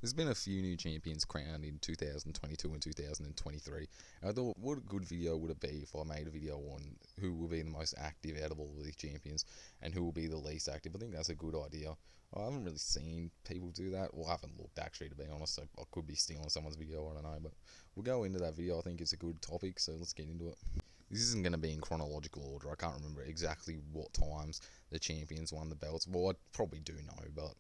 There's been a few new champions crowned in 2022 and 2023. And I thought, what a good video would it be if I made a video on who will be the most active out of all of these champions and who will be the least active. I think that's a good idea. I haven't really seen people do that. Well, I haven't looked actually, to be honest. So I could be stealing someone's video, I don't know. But we'll go into that video. I think it's a good topic, so let's get into it. This isn't going to be in chronological order. I can't remember exactly what times the champions won the belts. Well, I probably do know, but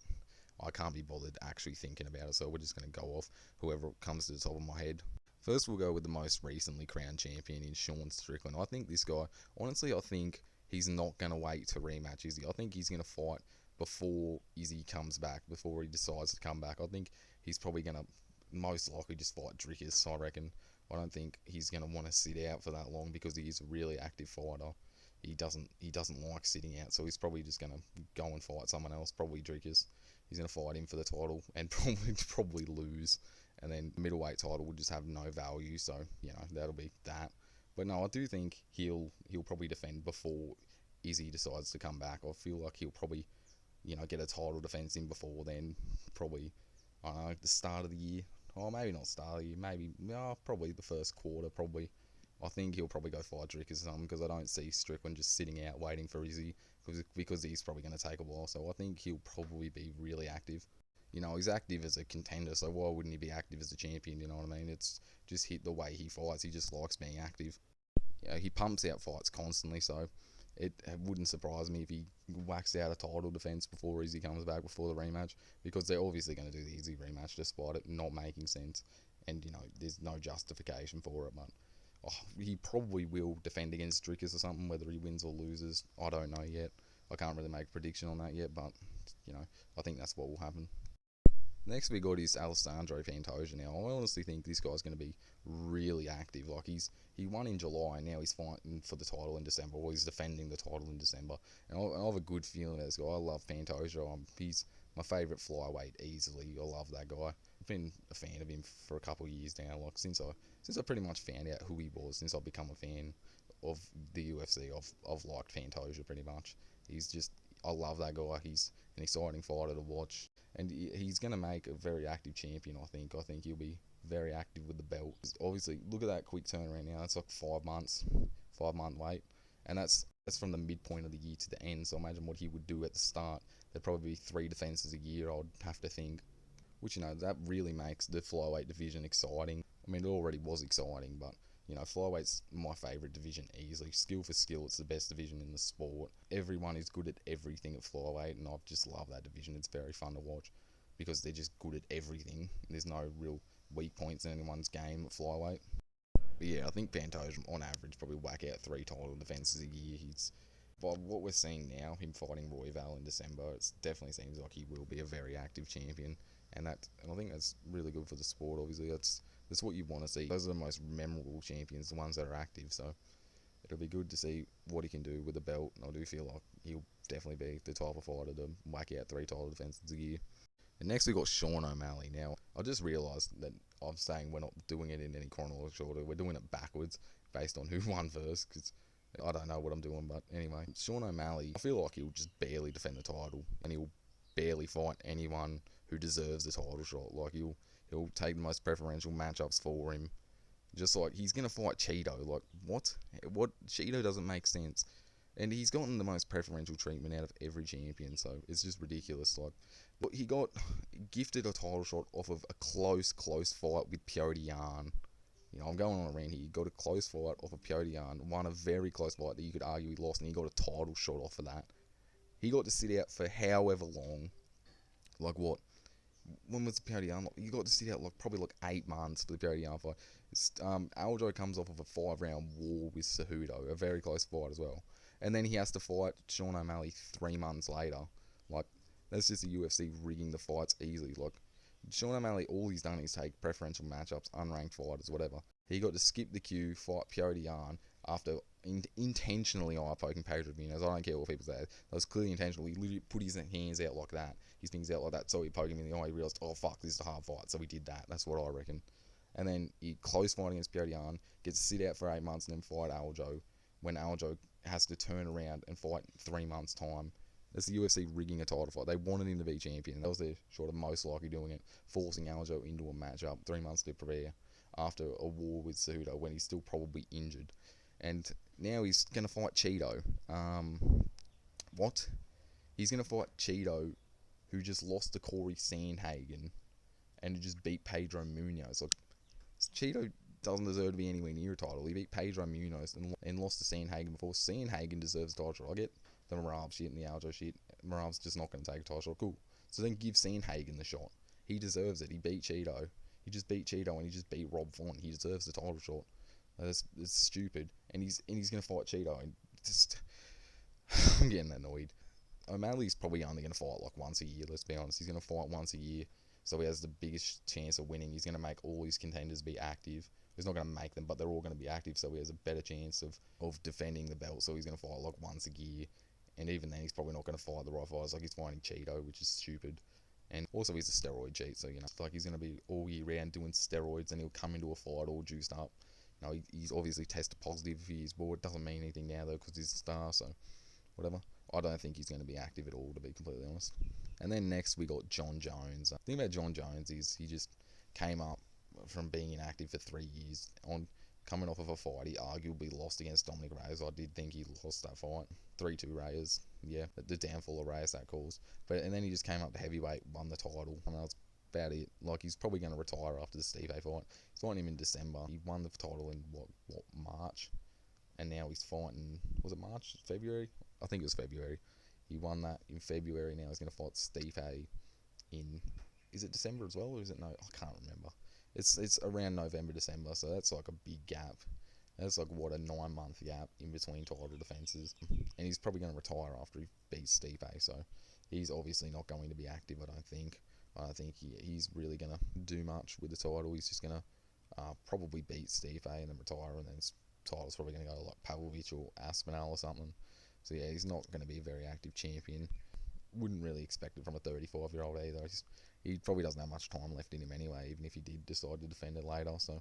I can't be bothered actually thinking about it, so we're just going to go off whoever comes to the top of my head. First, we'll go with the most recently crowned champion in Sean Strickland. I think this guy, honestly, I think he's not going to wait to rematch Izzy. I think he's going to fight before Izzy comes back, before he decides to come back. I think he's probably going to most likely just fight Drickus, I reckon. I don't think he's going to want to sit out for that long because he is a really active fighter. He doesn't like sitting out, so he's probably just going to go and fight someone else, probably Drickus. He's going to fight him for the title and probably lose. And then middleweight title would just have no value, so, that'll be that. But no, I do think he'll probably defend before Izzy decides to come back. I feel like he'll probably, get a title defense in before then. Probably, I don't know, the start of the year. Oh, maybe not start of the year. Maybe, probably the first quarter, probably. I think he'll probably go fight Drickus or something because I don't see Strickland just sitting out waiting for Izzy because he's probably going to take a while. So I think he'll probably be really active. He's active as a contender, so why wouldn't he be active as a champion? You know what I mean? It's just hit the way he fights. He just likes being active. He pumps out fights constantly, so it wouldn't surprise me if he whacks out a title defense before Izzy comes back, before the rematch, because they're obviously going to do the Izzy rematch despite it not making sense, and there's no justification for it. But he probably will defend against Drickus or something, whether he wins or loses. I don't know yet. I can't really make a prediction on that yet, but I think that's what will happen. Next we got is Alessandro Pantoja. Now, I honestly think this guy's going to be really active. Like, he won in July, and now he's fighting for the title in December, or he's defending the title in December. And I have a good feeling about this guy. I love Pantoja. He's my favourite flyweight easily. I love that guy. I've been a fan of him for a couple of years now. Like, since I pretty much found out who he was, since I've become a fan of the UFC, I've liked Pantoja pretty much. I love that guy. He's an exciting fighter to watch. And he's going to make a very active champion, I think. I think he'll be very active with the belt. Obviously, look at that quick turnaround now. It's like 5 months, 5-month wait. And that's from the midpoint of the year to the end. So imagine what he would do at the start. There'd probably be 3 defenses a year, I'd have to think. Which, that really makes the flyweight division exciting. I mean, it already was exciting, but flyweight's my favourite division easily. Skill for skill, it's the best division in the sport. Everyone is good at everything at flyweight, and I just love that division. It's very fun to watch because they're just good at everything. There's no real weak points in anyone's game at flyweight. But yeah, I think Pantoja, on average, probably whack out 3 title defences a year. By what we're seeing now, him fighting Royval in December, it definitely seems like he will be a very active champion. And I think that's really good for the sport, obviously. That's what you want to see. Those are the most memorable champions, the ones that are active. So it'll be good to see what he can do with the belt. And I do feel like he'll definitely be the type of fighter to whack out 3 title defenses a year. And next we got Sean O'Malley. Now, I just realised that I'm saying we're not doing it in any chronological order. We're doing it backwards based on who won first, because I don't know what I'm doing. But anyway, Sean O'Malley, I feel like he'll just barely defend the title, and he'll barely fight anyone who deserves the title shot. Like, he'll take the most preferential matchups for him. Just like, he's going to fight Cheeto. Like, what? Cheeto doesn't make sense. And he's gotten the most preferential treatment out of every champion, so it's just ridiculous. Like, but he got gifted a title shot off of a close fight with Petr Yan. I'm going on a rant here. He got a close fight off of Petr Yan, won a very close fight that you could argue he lost, and he got a title shot off of that. He got to sit out for however long. Like, what? When was the Petr Yan? You got to sit out probably 8 months for the Petr Yan fight. Aljo comes off of a 5-round war with Cejudo, a very close fight as well. And then he has to fight Sean O'Malley 3 months later. Like, that's just the UFC rigging the fights easily. Like, Sean O'Malley, all he's done is take preferential matchups, unranked fighters, whatever. He got to skip the queue, fight Petr Yan after intentionally eye-poking Pedro Munoz. I don't care what people say. That was clearly intentional. He literally put his hands out like that, his fingers out like that, so he poked him in the eye. He realised, oh fuck, this is a hard fight, so he did that. That's what I reckon. And then he close fight against Petr Yan, gets to sit out for 8 months and then fight Aljo, when Aljo has to turn around and fight 3 months' time. It's the UFC rigging a title fight. They wanted him to be champion. That was their sort of most likely doing it, forcing Aljo into a matchup 3 months to prepare after a war with Cejudo when he's still probably injured. And now he's going to fight Cheeto. What? He's going to fight Cheeto, who just lost to Corey Sandhagen and just beat Pedro Munoz. Like, Cheeto doesn't deserve to be anywhere near a title. He beat Pedro Munoz and lost to Sandhagen before. Sandhagen deserves a title. I get the Marab shit and the Aljo shit. Marab's just not going to take a title. Cool. So then give Sandhagen the shot. He deserves it. He beat Cheeto. He just beat Cheeto and he just beat Rob Font. He deserves the title shot. It's stupid. And he's going to fight Cheeto. And just, I'm getting annoyed. O'Malley's probably only going to fight like once a year, let's be honest. He's going to fight once a year, so he has the biggest chance of winning. He's going to make all his contenders be active. He's not going to make them, but they're all going to be active, so he has a better chance of defending the belt. So he's going to fight like once a year, and even then he's probably not going to fight the right fighters. Like, he's fighting Cheeto, which is stupid. And also he's a steroid cheat, so, you know, like, he's going to be all year round doing steroids, and he'll come into a fight all juiced up. You know, he's obviously tested positive for years, but it doesn't mean anything now, though, because he's a star, so whatever. I don't think he's going to be active at all, to be completely honest. And then next we got Jon Jones. The thing about Jon Jones is he just came up from being inactive for 3 years on coming off of a fight. He arguably lost against Dominic Reyes. I did think he lost that fight. 3-2 Reyes. Yeah, the downfall of Reyes that caused. And then he just came up to heavyweight, won the title. I mean, that's about it. Like, he's probably going to retire after the Stipe fight. He's fighting him in December. He won the title in, March? And now he's fighting, was it March? February? I think it was February. He won that in February. Now he's going to fight Stipe in, is it December as well, or is it no? I can't remember. It's around November, December, so that's like a big gap. That's like, what, a 9-month gap in between title defences. And he's probably going to retire after he beats Stipe, so he's obviously not going to be active, I don't think. I don't think he's really going to do much with the title. He's just going to probably beat Stipe and then retire, and then his title's probably going to go to like Pavlovich or Aspinall or something. So yeah, he's not going to be a very active champion. Wouldn't really expect it from a 35-year-old either. He probably doesn't have much time left in him anyway, even if he did decide to defend it later. So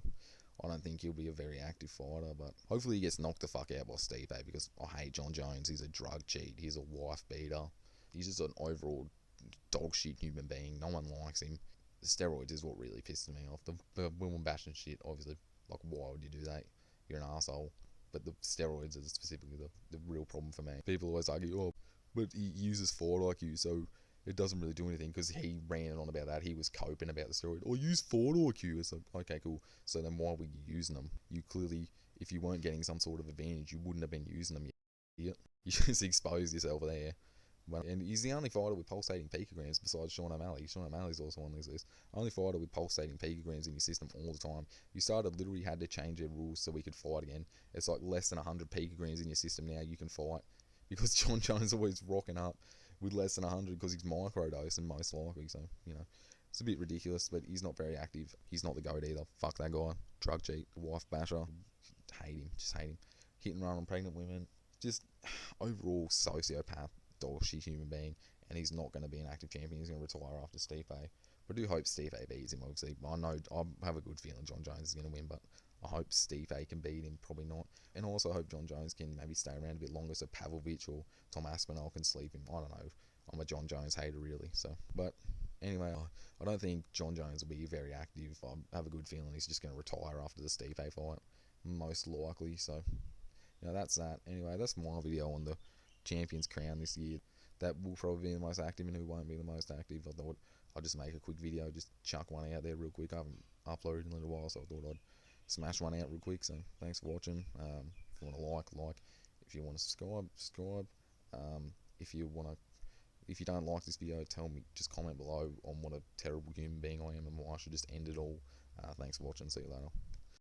I don't think he'll be a very active fighter, but hopefully he gets knocked the fuck out by Stipe, because I hate Jon Jones. He's a drug cheat. He's a wife beater. He's just an overall dog shit human being. No one likes him. The steroids is what really pisses me off. The women bashing shit, obviously, like, why would you do that? You're an asshole. But the steroids is specifically the real problem for me. People always argue, oh, but he uses Ford IQ, so it doesn't really do anything, because he ran on about that. He was coping about the steroid. Oh, use Ford IQ. It's like, okay, cool. So then why were you using them? You clearly, if you weren't getting some sort of advantage, you wouldn't have been using them yet. You just exposed yourself there. And he's the only fighter with pulsating picograms besides Sean O'Malley. Sean O'Malley's also on this list. Only fighter with pulsating picograms in your system all the time. You started literally had to change their rules so we could fight again. It's like less than 100 picograms in your system now you can fight, because Jon Jones always rocking up with less than 100 because he's microdosing most likely. So, you know, it's a bit ridiculous, but he's not very active. He's not the GOAT either. Fuck that guy. Drug cheat, wife basher. Hate him. Just hate him. Hit and run on pregnant women. Just overall sociopath, dog shit human being, and he's not going to be an active champion. He's going to retire after Stipe. But I do hope Stipe beats him, obviously. I know, I have a good feeling Jon Jones is going to win, but I hope Stipe can beat him. Probably not. And I also hope Jon Jones can maybe stay around a bit longer so Pavlovich or Tom Aspinall can sleep him. I don't know. I'm a Jon Jones hater, really. So, but anyway, I don't think Jon Jones will be very active. I have a good feeling he's just going to retire after the Stipe fight, most likely. So, you know, that's that. Anyway, that's my video on the Champions Crown this year. That will probably be the most active, and who won't be the most active. I thought I'd just make a quick video, just chuck one out there real quick. I haven't uploaded in a little while, so I thought I'd smash one out real quick. So thanks for watching. If you want to like. If you want to subscribe. If you don't like this video, tell me. Just comment below on what a terrible human being I am and why I should just end it all. Thanks for watching. See you later.